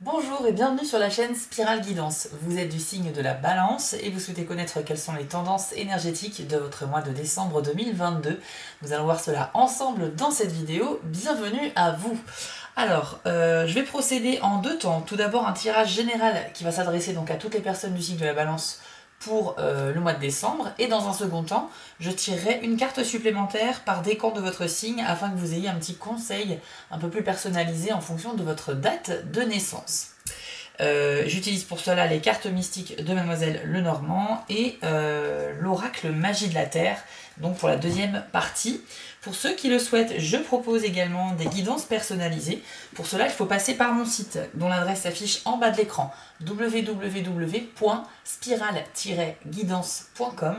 Bonjour et bienvenue sur la chaîne Spirale Guidance. Vous êtes du signe de la Balance et vous souhaitez connaître quelles sont les tendances énergétiques de votre mois de décembre 2022. Nous allons voir cela ensemble dans cette vidéo. Bienvenue à vous. Alors, je vais procéder en deux temps. Tout d'abord un tirage général qui va s'adresser donc à toutes les personnes du signe de la Balance pour le mois de décembre, et dans un second temps, je tirerai une carte supplémentaire par décan de votre signe afin que vous ayez un petit conseil un peu plus personnalisé en fonction de votre date de naissance. J'utilise pour cela les cartes mystiques de Mademoiselle Lenormand et l'oracle Magie de la Terre, donc pour la deuxième partie. Pour ceux qui le souhaitent, je propose également des guidances personnalisées. Pour cela, il faut passer par mon site, dont l'adresse s'affiche en bas de l'écran, www.spiral-guidance.com.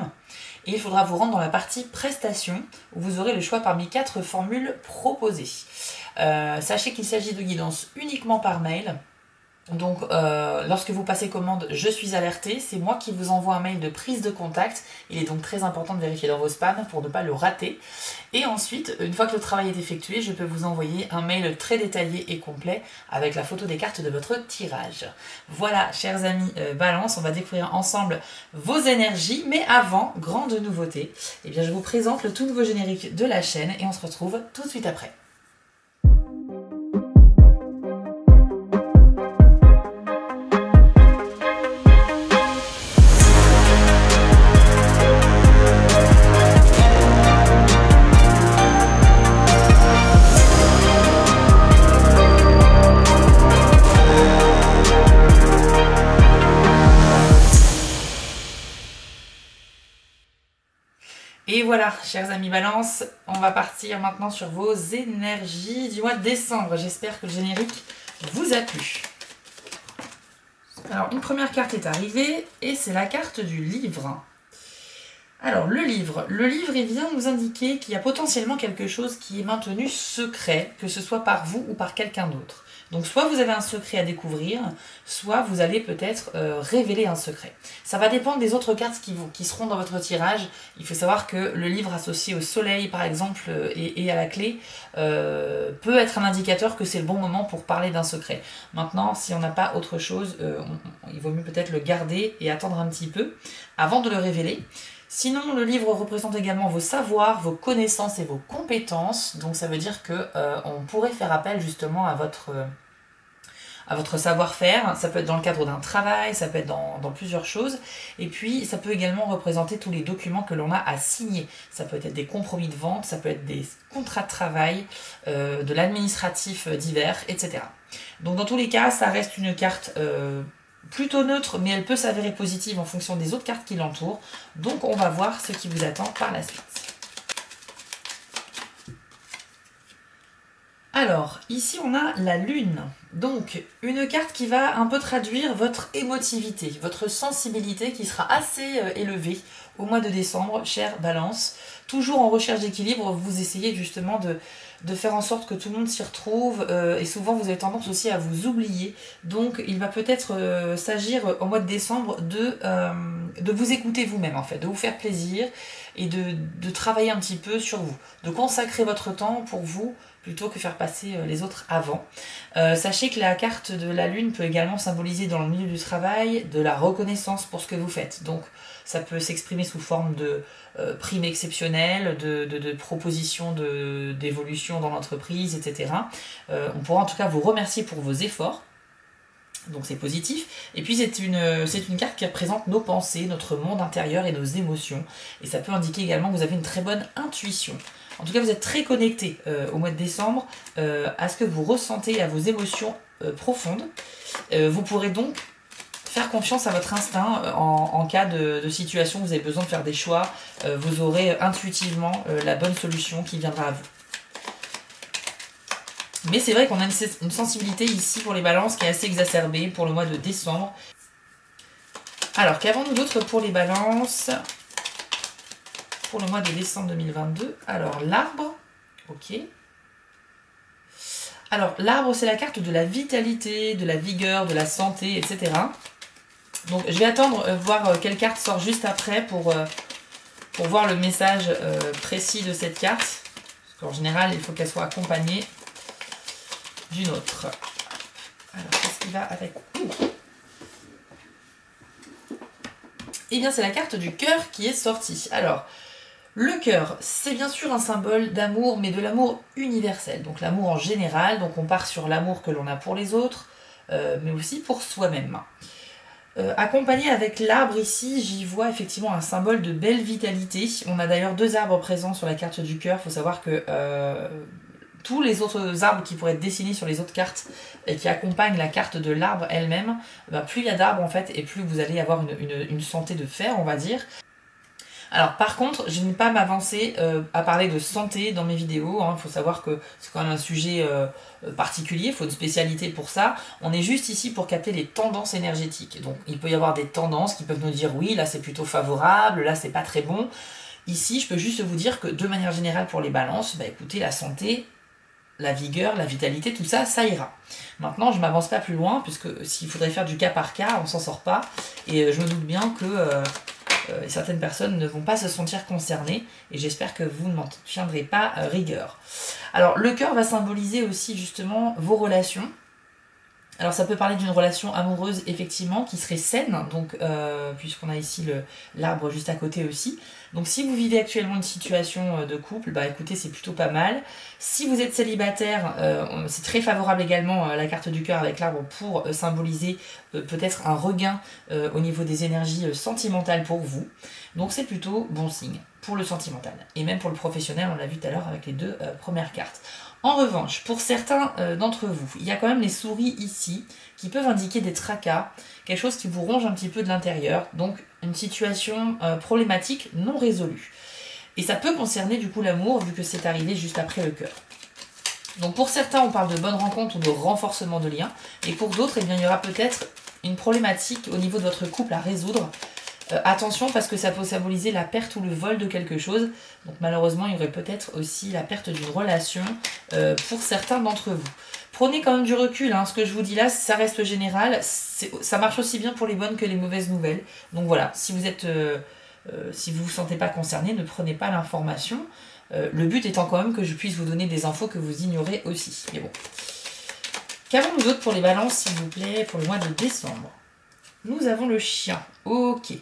Et il faudra vous rendre dans la partie prestations, où vous aurez le choix parmi 4 formules proposées. Sachez qu'il s'agit de guidances uniquement par mail. Donc lorsque vous passez commande, je suis alertée, c'est moi qui vous envoie un mail de prise de contact. Il est donc très important de vérifier dans vos spams pour ne pas le rater. Et ensuite, une fois que le travail est effectué, je peux vous envoyer un mail très détaillé et complet avec la photo des cartes de votre tirage. Voilà, chers amis Balance, on va découvrir ensemble vos énergies. Mais avant, grande nouveauté, eh bien, je vous présente le tout nouveau générique de la chaîne et on se retrouve tout de suite après. Et voilà, chers amis Balance, on va partir maintenant sur vos énergies du mois de décembre. J'espère que le générique vous a plu. Alors, une première carte est arrivée et c'est la carte du livre. Alors, le livre, il vient nous indiquer qu'il y a potentiellement quelque chose qui est maintenu secret, que ce soit par vous ou par quelqu'un d'autre. Donc soit vous avez un secret à découvrir, soit vous allez peut-être révéler un secret. Ça va dépendre des autres cartes qui seront dans votre tirage. Il faut savoir que le livre associé au soleil, par exemple, et à la clé, peut être un indicateur que c'est le bon moment pour parler d'un secret. Maintenant, si on n'a pas autre chose, il vaut mieux peut-être le garder et attendre un petit peu avant de le révéler. Sinon, le livre représente également vos savoirs, vos connaissances et vos compétences. Donc ça veut dire que on pourrait faire appel justement à votre savoir-faire. Ça peut être dans le cadre d'un travail, ça peut être dans plusieurs choses. Et puis, ça peut également représenter tous les documents que l'on a à signer. Ça peut être des compromis de vente, ça peut être des contrats de travail, de l'administratif divers, etc. Donc dans tous les cas, ça reste une carte plutôt neutre, mais elle peut s'avérer positive en fonction des autres cartes qui l'entourent. Donc on va voir ce qui vous attend par la suite. Alors, ici on a la lune. Donc, une carte qui va un peu traduire votre émotivité, votre sensibilité qui sera assez élevée au mois de décembre, chère Balance. Toujours en recherche d'équilibre, vous essayez justement de faire en sorte que tout le monde s'y retrouve et souvent vous avez tendance aussi à vous oublier. Donc, il va peut-être s'agir au mois de décembre de vous écouter vous-même en fait, de vous faire plaisir et de travailler un petit peu sur vous, de consacrer votre temps pour vous plutôt que faire passer les autres avant. Sachez que la carte de la lune peut également symboliser dans le milieu du travail de la reconnaissance pour ce que vous faites. Donc ça peut s'exprimer sous forme de primes exceptionnelles, de propositions d'évolution dans l'entreprise, etc. On pourra en tout cas vous remercier pour vos efforts. Donc c'est positif. Et puis c'est une carte qui représente nos pensées, notre monde intérieur et nos émotions. Et ça peut indiquer également que vous avez une très bonne intuition. En tout cas, vous êtes très connecté au mois de décembre à ce que vous ressentez, à vos émotions profondes. Vous pourrez donc faire confiance à votre instinct en cas de situation où vous avez besoin de faire des choix. Vous aurez intuitivement la bonne solution qui viendra à vous. Mais c'est vrai qu'on a une sensibilité ici pour les balances qui est assez exacerbée pour le mois de décembre. Alors, qu'avons-nous d'autre pour les balances pour le mois de décembre 2022? Alors, l'arbre, ok. Alors, l'arbre, c'est la carte de la vitalité, de la vigueur, de la santé, etc. Donc, je vais attendre, voir quelle carte sort juste après pour voir le message précis de cette carte. Parce qu'en général, il faut qu'elle soit accompagnée d'une autre. Alors, qu'est-ce qui va avec... Eh bien, c'est la carte du cœur qui est sortie. Alors, le cœur, c'est bien sûr un symbole d'amour, mais de l'amour universel. Donc l'amour en général, donc on part sur l'amour que l'on a pour les autres, mais aussi pour soi-même. Accompagné avec l'arbre ici, j'y vois effectivement un symbole de belle vitalité. On a d'ailleurs 2 arbres présents sur la carte du cœur. Il faut savoir que tous les autres arbres qui pourraient être dessinés sur les autres cartes et qui accompagnent la carte de l'arbre elle-même, plus il y a d'arbres en fait et plus vous allez avoir une santé de fer, on va dire. Alors par contre, je n'ai pas m'avancer à parler de santé dans mes vidéos, il faut savoir que c'est quand même un sujet particulier, il faut une spécialité pour ça. On est juste ici pour capter les tendances énergétiques. Donc il peut y avoir des tendances qui peuvent nous dire oui, là c'est plutôt favorable, là c'est pas très bon. Ici, je peux juste vous dire que de manière générale pour les balances, écoutez, la santé, la vigueur, la vitalité, tout ça, ça ira. Maintenant, je ne m'avance pas plus loin, puisque s'il faudrait faire du cas par cas, on s'en sort pas. Et je me doute bien que certaines personnes ne vont pas se sentir concernées, et j'espère que vous ne m'en tiendrez pas rigueur. Alors, le cœur va symboliser aussi justement vos relations. Alors ça peut parler d'une relation amoureuse effectivement qui serait saine, donc puisqu'on a ici l'arbre juste à côté aussi. Donc si vous vivez actuellement une situation de couple, écoutez c'est plutôt pas mal. Si vous êtes célibataire, c'est très favorable également la carte du cœur avec l'arbre pour symboliser peut-être un regain au niveau des énergies sentimentales pour vous. Donc c'est plutôt bon signe pour le sentimental. Et même pour le professionnel, on l'a vu tout à l'heure avec les 2 premières cartes. En revanche, pour certains d'entre vous, il y a quand même les souris ici qui peuvent indiquer des tracas, quelque chose qui vous ronge un petit peu de l'intérieur, donc une situation problématique non résolue. Et ça peut concerner du coup l'amour, vu que c'est arrivé juste après le cœur. Donc pour certains, on parle de bonne rencontre ou de renforcement de liens, et pour d'autres, il y aura peut-être une problématique au niveau de votre couple à résoudre. Attention parce que ça peut symboliser la perte ou le vol de quelque chose. Donc malheureusement, il y aurait peut-être aussi la perte d'une relation pour certains d'entre vous. Prenez quand même du recul, ce que je vous dis là, ça reste général. Ça marche aussi bien pour les bonnes que les mauvaises nouvelles. Donc voilà, si vous vous sentez pas concerné, ne prenez pas l'information. Le but étant quand même que je puisse vous donner des infos que vous ignorez aussi. Mais bon. Qu'avons-nous d'autre pour les balances, s'il vous plaît, pour le mois de décembre? Nous avons le chien. Ok.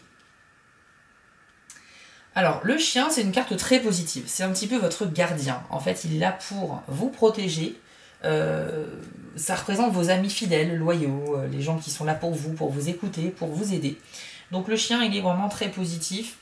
Alors, le chien, c'est une carte très positive. C'est un petit peu votre gardien. En fait, il est là pour vous protéger. Ça représente vos amis fidèles, loyaux, les gens qui sont là pour vous écouter, pour vous aider. Donc le chien, il est vraiment très positif.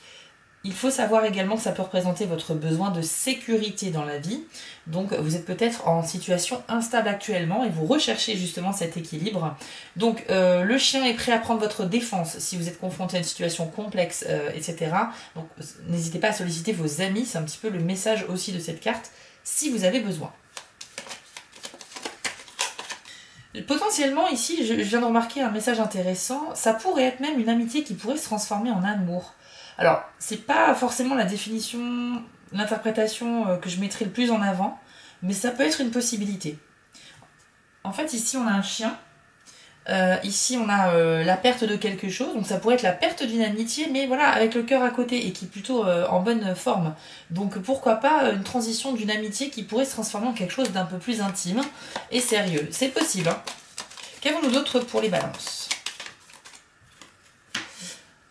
Il faut savoir également que ça peut représenter votre besoin de sécurité dans la vie. Donc vous êtes peut-être en situation instable actuellement et vous recherchez justement cet équilibre. Donc le chien est prêt à prendre votre défense si vous êtes confronté à une situation complexe, etc. Donc n'hésitez pas à solliciter vos amis, c'est un petit peu le message aussi de cette carte, si vous avez besoin. Potentiellement ici, je viens de remarquer un message intéressant, ça pourrait être même une amitié qui pourrait se transformer en amour. Alors, c'est pas forcément la définition, l'interprétation que je mettrai le plus en avant, mais ça peut être une possibilité. En fait, ici, on a un chien. Ici, on a la perte de quelque chose. Donc, ça pourrait être la perte d'une amitié, mais voilà, avec le cœur à côté et qui est plutôt en bonne forme. Donc, pourquoi pas une transition d'une amitié qui pourrait se transformer en quelque chose d'un peu plus intime et sérieux. C'est possible. Qu'avons-nous d'autre pour les balances ?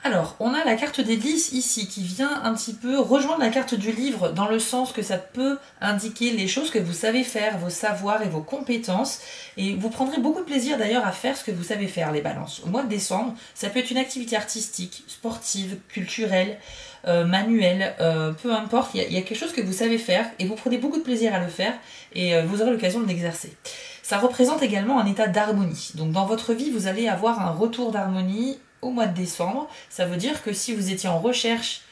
Alors, on a la carte des 10 ici qui vient un petit peu rejoindre la carte du livre dans le sens que ça peut indiquer les choses que vous savez faire, vos savoirs et vos compétences. Et vous prendrez beaucoup de plaisir d'ailleurs à faire ce que vous savez faire, les balances. Au mois de décembre, ça peut être une activité artistique, sportive, culturelle, manuelle, peu importe. Il y a quelque chose que vous savez faire et vous prenez beaucoup de plaisir à le faire et vous aurez l'occasion de l'exercer. Ça représente également un état d'harmonie. Donc dans votre vie, vous allez avoir un retour d'harmonie au mois de décembre. Ça veut dire que si vous étiez en recherche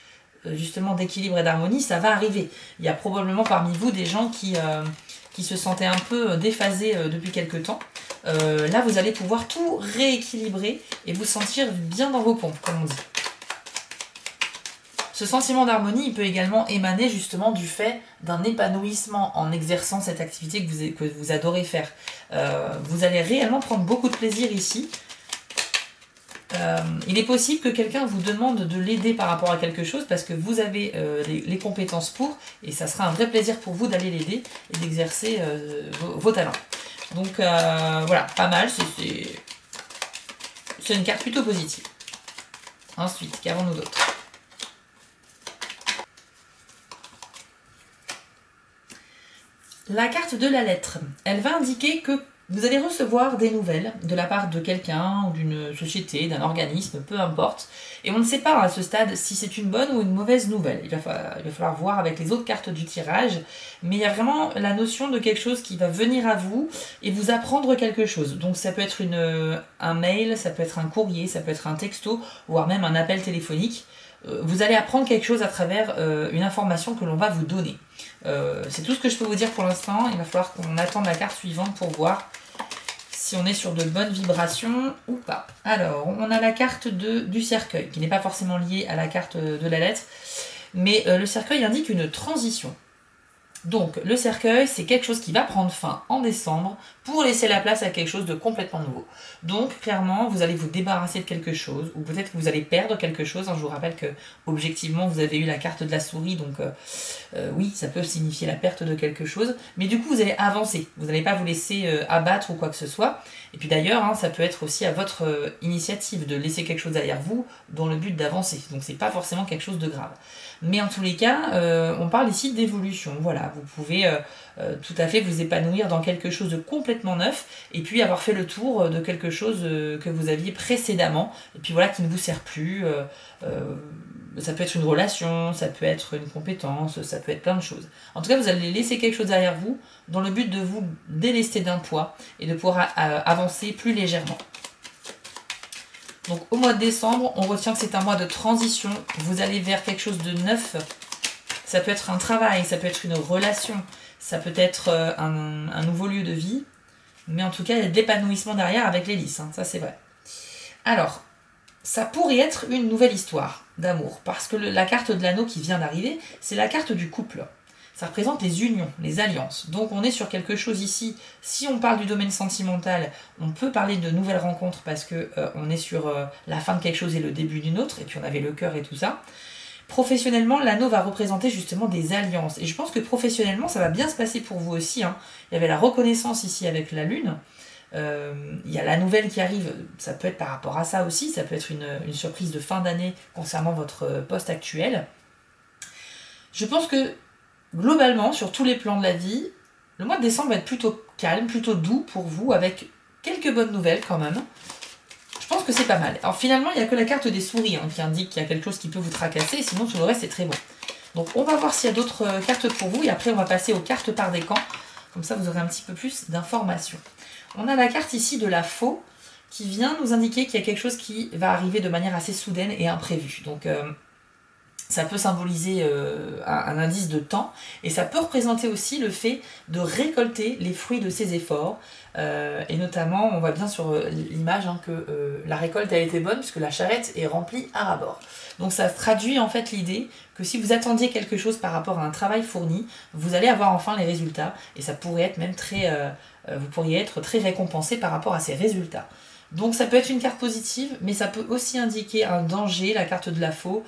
justement d'équilibre et d'harmonie, ça va arriver. Il y a probablement parmi vous des gens qui se sentaient un peu déphasés depuis quelques temps. Là, vous allez pouvoir tout rééquilibrer et vous sentir bien dans vos pompes, comme on dit. Ce sentiment d'harmonie, il peut également émaner justement du fait d'un épanouissement en exerçant cette activité que vous adorez faire. Vous allez réellement prendre beaucoup de plaisir ici. Il est possible que quelqu'un vous demande de l'aider par rapport à quelque chose parce que vous avez les compétences pour et ça sera un vrai plaisir pour vous d'aller l'aider et d'exercer vos talents. Donc voilà, pas mal, c'est une carte plutôt positive. Ensuite, qu'avons-nous d'autre? La carte de la lettre, elle va indiquer que vous allez recevoir des nouvelles de la part de quelqu'un ou d'une société, d'un organisme, peu importe. Et on ne sait pas à ce stade si c'est une bonne ou une mauvaise nouvelle. Il va falloir voir avec les autres cartes du tirage. Mais il y a vraiment la notion de quelque chose qui va venir à vous et vous apprendre quelque chose. Donc ça peut être un mail, ça peut être un courrier, ça peut être un texto, voire même un appel téléphonique. Vous allez apprendre quelque chose à travers une information que l'on va vous donner. C'est tout ce que je peux vous dire pour l'instant. Il va falloir qu'on attende la carte suivante pour voir si on est sur de bonnes vibrations ou pas. Alors, on a la carte du cercueil, qui n'est pas forcément liée à la carte de la lettre, mais le cercueil indique une transition. Donc, le cercueil, c'est quelque chose qui va prendre fin en décembre pour laisser la place à quelque chose de complètement nouveau. Donc, clairement, vous allez vous débarrasser de quelque chose, ou peut-être que vous allez perdre quelque chose. Je vous rappelle que, objectivement, vous avez eu la carte de la souris, donc oui, ça peut signifier la perte de quelque chose. Mais du coup, vous allez avancer. Vous n'allez pas vous laisser abattre ou quoi que ce soit. Et puis d'ailleurs, ça peut être aussi à votre initiative de laisser quelque chose derrière vous dans le but d'avancer. Donc, c'est pas forcément quelque chose de grave. Mais en tous les cas, on parle ici d'évolution. Voilà, vous pouvez tout à fait vous épanouir dans quelque chose de complètement neuf et puis avoir fait le tour de quelque chose que vous aviez précédemment et puis voilà qui ne vous sert plus. Ça peut être une relation, ça peut être une compétence, ça peut être plein de choses. En tout cas, vous allez laisser quelque chose derrière vous dans le but de vous délester d'un poids et de pouvoir avancer plus légèrement. Donc au mois de décembre, on retient que c'est un mois de transition. Vous allez vers quelque chose de neuf. Ça peut être un travail, ça peut être une relation, ça peut être un nouveau lieu de vie. Mais en tout cas, il y a de l'épanouissement derrière avec l'hélice, ça c'est vrai. Alors, ça pourrait être une nouvelle histoire d'amour. Parce que la carte de l'anneau qui vient d'arriver, c'est la carte du couple. Ça représente les unions, les alliances. Donc on est sur quelque chose ici. Si on parle du domaine sentimental, on peut parler de nouvelles rencontres parce que on est sur la fin de quelque chose et le début d'une autre. Et puis on avait le cœur et tout ça. Professionnellement, l'anneau va représenter justement des alliances. Et je pense que professionnellement, ça va bien se passer pour vous aussi. Il y avait la reconnaissance ici avec la lune. Il y a la nouvelle qui arrive. Ça peut être par rapport à ça aussi. Ça peut être une surprise de fin d'année concernant votre poste actuel. Je pense que globalement, sur tous les plans de la vie, le mois de décembre va être plutôt calme, plutôt doux pour vous, avec quelques bonnes nouvelles quand même. Je pense que c'est pas mal. Alors finalement, il n'y a que la carte des souris qui indique qu'il y a quelque chose qui peut vous tracasser, sinon tout le reste c'est très bon. Donc on va voir s'il y a d'autres cartes pour vous, et après on va passer aux cartes par décan. Comme ça vous aurez un petit peu plus d'informations. On a la carte ici de la faux, qui vient nous indiquer qu'il y a quelque chose qui va arriver de manière assez soudaine et imprévue. Donc ça peut symboliser un indice de temps et ça peut représenter aussi le fait de récolter les fruits de ses efforts. Et notamment, on voit bien sur l'image que la récolte a été bonne puisque la charrette est remplie à ras-bord. Donc ça traduit en fait l'idée que si vous attendiez quelque chose par rapport à un travail fourni, vous allez avoir enfin les résultats et ça pourrait être même vous pourriez être très récompensé par rapport à ces résultats. Donc ça peut être une carte positive, mais ça peut aussi indiquer un danger, la carte de la faux.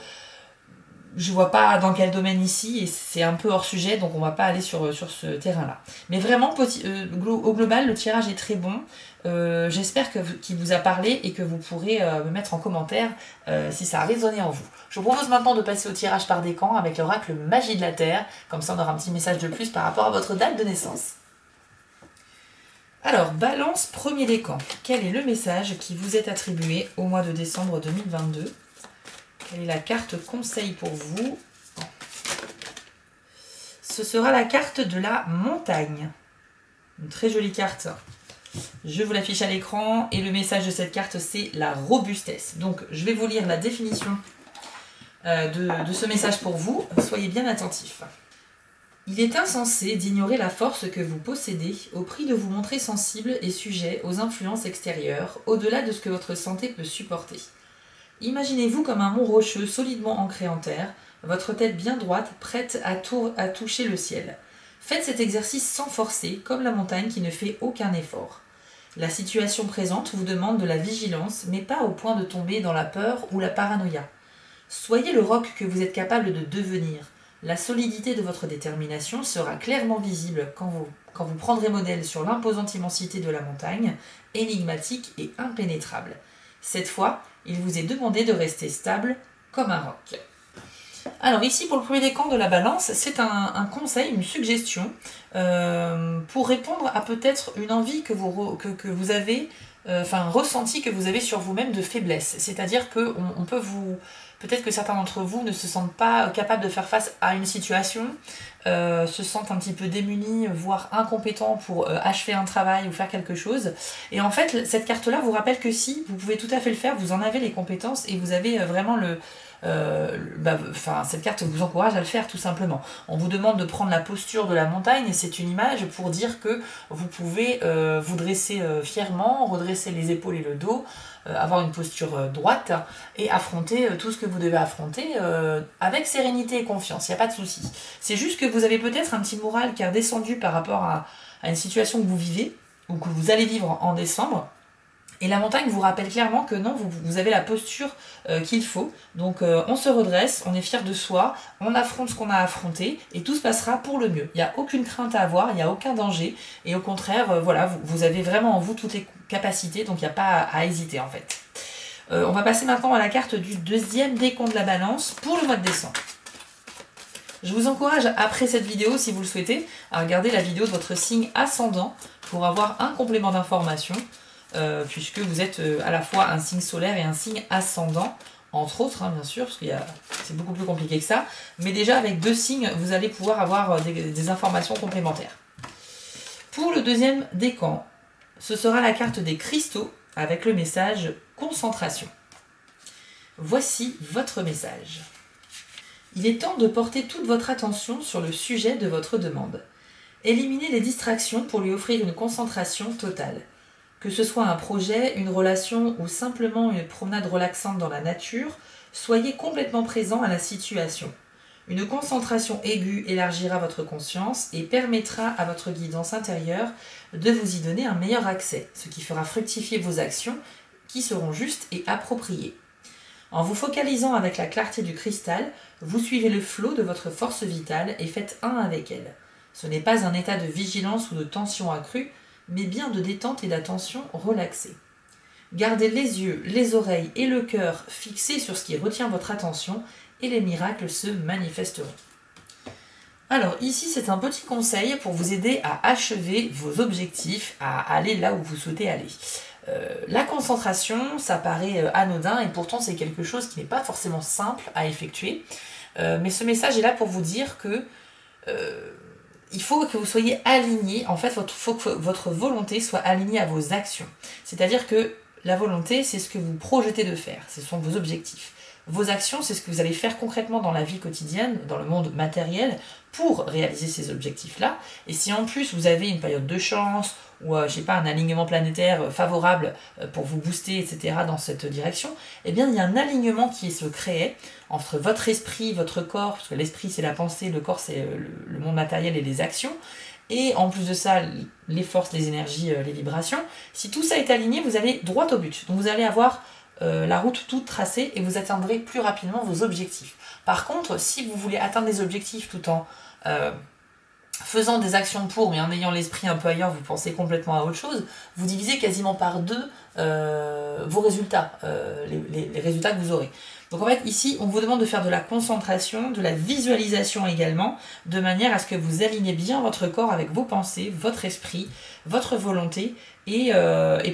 Je vois pas dans quel domaine ici et c'est un peu hors sujet donc on va pas aller sur ce terrain là. Mais vraiment au global le tirage est très bon. J'espère qu'il vous a parlé et que vous pourrez me mettre en commentaire si ça a résonné en vous. Je vous propose maintenant de passer au tirage par décan avec l'oracle Magie de la Terre. Comme ça on aura un petit message de plus par rapport à votre date de naissance. Alors, Balance, premier décan. Quel est le message qui vous est attribué au mois de décembre 2022 ? Quelle est la carte conseil pour vous? Ce sera la carte de la montagne. Une très jolie carte. Je vous l'affiche à l'écran et le message de cette carte c'est la robustesse. Donc je vais vous lire la définition de ce message pour vous. Soyez bien attentifs. Il est insensé d'ignorer la force que vous possédez au prix de vous montrer sensible et sujet aux influences extérieures, au-delà de ce que votre santé peut supporter. Imaginez-vous comme un mont rocheux solidement ancré en terre, votre tête bien droite, prête à toucher le ciel. Faites cet exercice sans forcer, comme la montagne qui ne fait aucun effort. La situation présente vous demande de la vigilance, mais pas au point de tomber dans la peur ou la paranoïa. Soyez le roc que vous êtes capable de devenir. La solidité de votre détermination sera clairement visible quand vous prendrez modèle sur l'imposante immensité de la montagne, énigmatique et impénétrable. Cette fois, il vous est demandé de rester stable comme un roc. Alors ici, pour le premier décan de la balance, c'est un conseil, une suggestion pour répondre à peut-être une envie que vous avez, un ressenti que vous avez sur vous-même de faiblesse. C'est-à-dire qu'on peut vous... Peut-être que certains d'entre vous ne se sentent pas capables de faire face à une situation, se sentent un petit peu démunis, voire incompétents pour achever un travail ou faire quelque chose. Et en fait, cette carte-là vous rappelle que si, vous pouvez tout à fait le faire, vous en avez les compétences et vous avez vraiment cette carte vous encourage à le faire tout simplement. On vous demande de prendre la posture de la montagne et c'est une image pour dire que vous pouvez vous dresser fièrement, redresser les épaules et le dos, avoir une posture droite et affronter tout ce que vous devez affronter avec sérénité et confiance, il n'y a pas de souci. C'est juste que vous avez peut-être un petit moral qui est redescendu par rapport à une situation que vous vivez ou que vous allez vivre en décembre. Et la montagne vous rappelle clairement que non, vous avez la posture qu'il faut. Donc on se redresse, on est fier de soi, on affronte ce qu'on a affronté et tout se passera pour le mieux. Il n'y a aucune crainte à avoir, il n'y a aucun danger. Et au contraire, vous avez vraiment en vous toutes les capacités, donc il n'y a pas à hésiter en fait. On va passer maintenant à la carte du deuxième décompte de la balance pour le mois de décembre. Je vous encourage, après cette vidéo, si vous le souhaitez, à regarder la vidéo de votre signe ascendant pour avoir un complément d'information. Puisque vous êtes à la fois un signe solaire et un signe ascendant, entre autres, bien sûr, parce que c'est beaucoup plus compliqué que ça, mais déjà avec 2 signes, vous allez pouvoir avoir des informations complémentaires. Pour le deuxième décan, ce sera la carte des cristaux avec le message concentration. Voici votre message. Il est temps de porter toute votre attention sur le sujet de votre demande. Éliminez les distractions pour lui offrir une concentration totale. Que ce soit un projet, une relation ou simplement une promenade relaxante dans la nature, soyez complètement présent à la situation. Une concentration aiguë élargira votre conscience et permettra à votre guidance intérieure de vous y donner un meilleur accès, ce qui fera fructifier vos actions qui seront justes et appropriées. En vous focalisant avec la clarté du cristal, vous suivez le flot de votre force vitale et faites un avec elle. Ce n'est pas un état de vigilance ou de tension accrue, mais bien de détente et d'attention relaxée. Gardez les yeux, les oreilles et le cœur fixés sur ce qui retient votre attention et les miracles se manifesteront. Alors ici c'est un petit conseil pour vous aider à achever vos objectifs, à aller là où vous souhaitez aller. La concentration, ça paraît anodin et pourtant c'est quelque chose qui n'est pas forcément simple à effectuer. Mais ce message est là pour vous dire que il faut que vous soyez aligné, en fait, il faut que votre volonté soit alignée à vos actions. C'est-à-dire que la volonté, c'est ce que vous projetez de faire, ce sont vos objectifs. Vos actions, c'est ce que vous allez faire concrètement dans la vie quotidienne, dans le monde matériel, pour réaliser ces objectifs-là. Et si en plus vous avez une période de chance, ou je sais pas, un alignement planétaire favorable pour vous booster, etc., dans cette direction, eh bien il y a un alignement qui se crée entre votre esprit, votre corps, parce que l'esprit c'est la pensée, le corps c'est le monde matériel et les actions, et en plus de ça, les forces, les énergies, les vibrations. Si tout ça est aligné, vous allez droit au but. Donc vous allez avoir la route toute tracée et vous atteindrez plus rapidement vos objectifs. Par contre, si vous voulez atteindre des objectifs tout en faisant des actions pour, mais en ayant l'esprit un peu ailleurs, vous pensez complètement à autre chose, vous divisez quasiment par 2 vos résultats, les résultats que vous aurez. Donc en fait, ici, on vous demande de faire de la concentration, de la visualisation également, de manière à ce que vous alignez bien votre corps avec vos pensées, votre esprit, votre volonté, et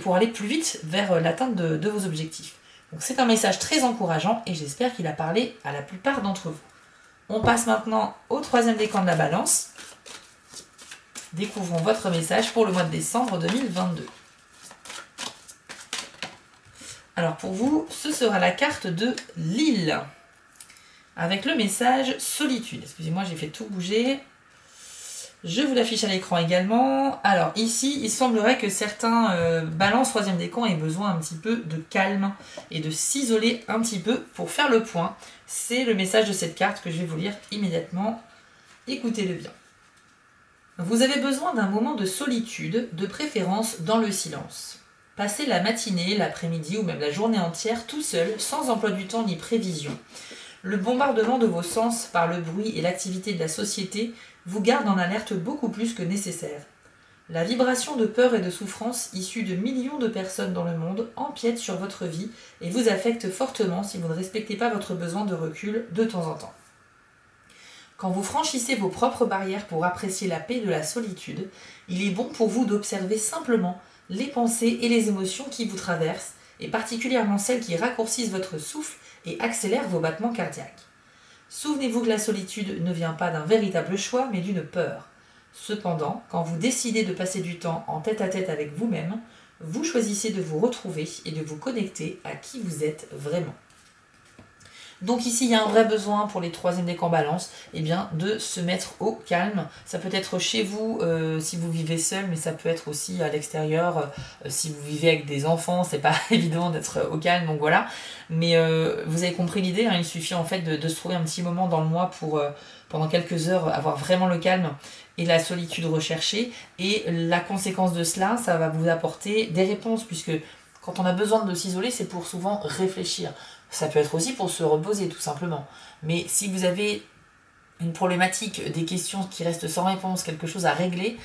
pour aller plus vite vers l'atteinte de vos objectifs. Donc c'est un message très encourageant, et j'espère qu'il a parlé à la plupart d'entre vous. On passe maintenant au troisième décan de la balance. Découvrons votre message pour le mois de décembre 2022. Alors pour vous, ce sera la carte de l'île, avec le message solitude. Excusez-moi, j'ai fait tout bouger. Je vous l'affiche à l'écran également. Alors ici, il semblerait que certains balances troisième décan aient besoin un petit peu de calme et de s'isoler un petit peu pour faire le point. C'est le message de cette carte que je vais vous lire immédiatement. Écoutez-le bien. Vous avez besoin d'un moment de solitude, de préférence dans le silence. Passez la matinée, l'après-midi ou même la journée entière tout seul, sans emploi du temps ni prévision. Le bombardement de vos sens par le bruit et l'activité de la société vous garde en alerte beaucoup plus que nécessaire. La vibration de peur et de souffrance issue de millions de personnes dans le monde empiète sur votre vie et vous affecte fortement si vous ne respectez pas votre besoin de recul de temps en temps. Quand vous franchissez vos propres barrières pour apprécier la paix de la solitude, il est bon pour vous d'observer simplement les pensées et les émotions qui vous traversent, et particulièrement celles qui raccourcissent votre souffle et accélèrent vos battements cardiaques. Souvenez-vous que la solitude ne vient pas d'un véritable choix, mais d'une peur. Cependant, quand vous décidez de passer du temps en tête-à-tête avec vous-même, vous choisissez de vous retrouver et de vous connecter à qui vous êtes vraiment. Donc ici, il y a un vrai besoin pour les troisièmes décans balance, eh bien, de se mettre au calme. Ça peut être chez vous si vous vivez seul, mais ça peut être aussi à l'extérieur si vous vivez avec des enfants. C'est pas évident d'être au calme, donc voilà. Mais vous avez compris l'idée, hein, il suffit en fait de se trouver un petit moment dans le mois pour pendant quelques heures avoir vraiment le calme et la solitude recherchée. Et la conséquence de cela, ça va vous apporter des réponses, puisque quand on a besoin de s'isoler, c'est pour souvent réfléchir. Ça peut être aussi pour se reposer, tout simplement. Mais si vous avez une problématique, des questions qui restent sans réponse, quelque chose à régler,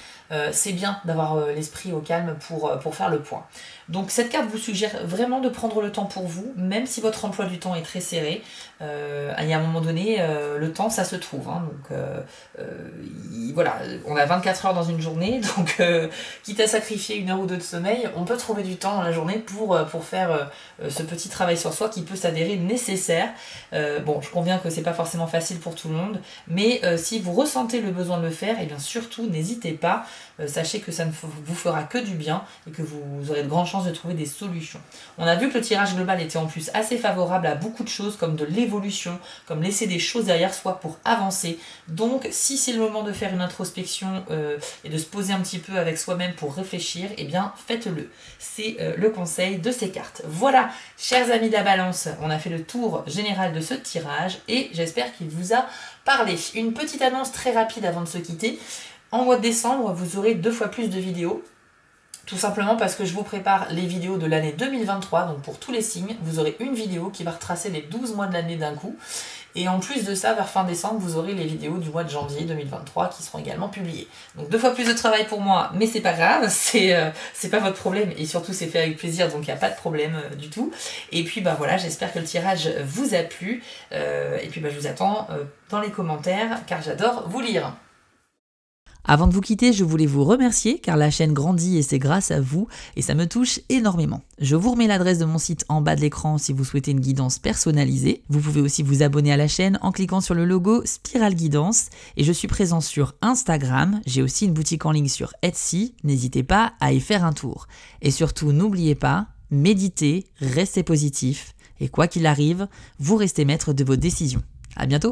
c'est bien d'avoir l'esprit au calme pour faire le point. Donc cette carte vous suggère vraiment de prendre le temps pour vous, même si votre emploi du temps est très serré. Il y a un moment donné, le temps, ça se trouve. Hein, donc voilà, on a 24 heures dans une journée, donc quitte à sacrifier 1 heure ou 2 de sommeil, on peut trouver du temps dans la journée pour faire ce petit travail sur soi qui peut s'avérer nécessaire. Bon, je conviens que c'est pas forcément facile pour tout le monde, mais si vous ressentez le besoin de le faire, et bien surtout n'hésitez pas, sachez que ça ne vous fera que du bien et que vous aurez de grandes chances de trouver des solutions. On a vu que le tirage global était en plus assez favorable à beaucoup de choses, comme de l'évolution, comme laisser des choses derrière soi pour avancer. Donc si c'est le moment de faire une introspection et de se poser un petit peu avec soi-même pour réfléchir, eh bien faites-le. C'est le conseil de ces cartes. Voilà, chers amis de la balance, on a fait le tour général de ce tirage et j'espère qu'il vous a parlé. Une petite annonce très rapide avant de se quitter. En mois de décembre, vous aurez 2 fois plus de vidéos. Tout simplement parce que je vous prépare les vidéos de l'année 2023. Donc pour tous les signes, vous aurez une vidéo qui va retracer les 12 mois de l'année d'un coup. Et en plus de ça, vers fin décembre, vous aurez les vidéos du mois de janvier 2023 qui seront également publiées. Donc 2 fois plus de travail pour moi, mais c'est pas grave, c'est pas votre problème. Et surtout, c'est fait avec plaisir, donc il n'y a pas de problème du tout. Et puis bah voilà, j'espère que le tirage vous a plu. Et puis bah, je vous attends dans les commentaires, car j'adore vous lire. Avant de vous quitter, je voulais vous remercier car la chaîne grandit et c'est grâce à vous et ça me touche énormément. Je vous remets l'adresse de mon site en bas de l'écran si vous souhaitez une guidance personnalisée. Vous pouvez aussi vous abonner à la chaîne en cliquant sur le logo Spiral Guidance et je suis présent sur Instagram. J'ai aussi une boutique en ligne sur Etsy. N'hésitez pas à y faire un tour. Et surtout, n'oubliez pas, méditez, restez positif et quoi qu'il arrive, vous restez maître de vos décisions. À bientôt!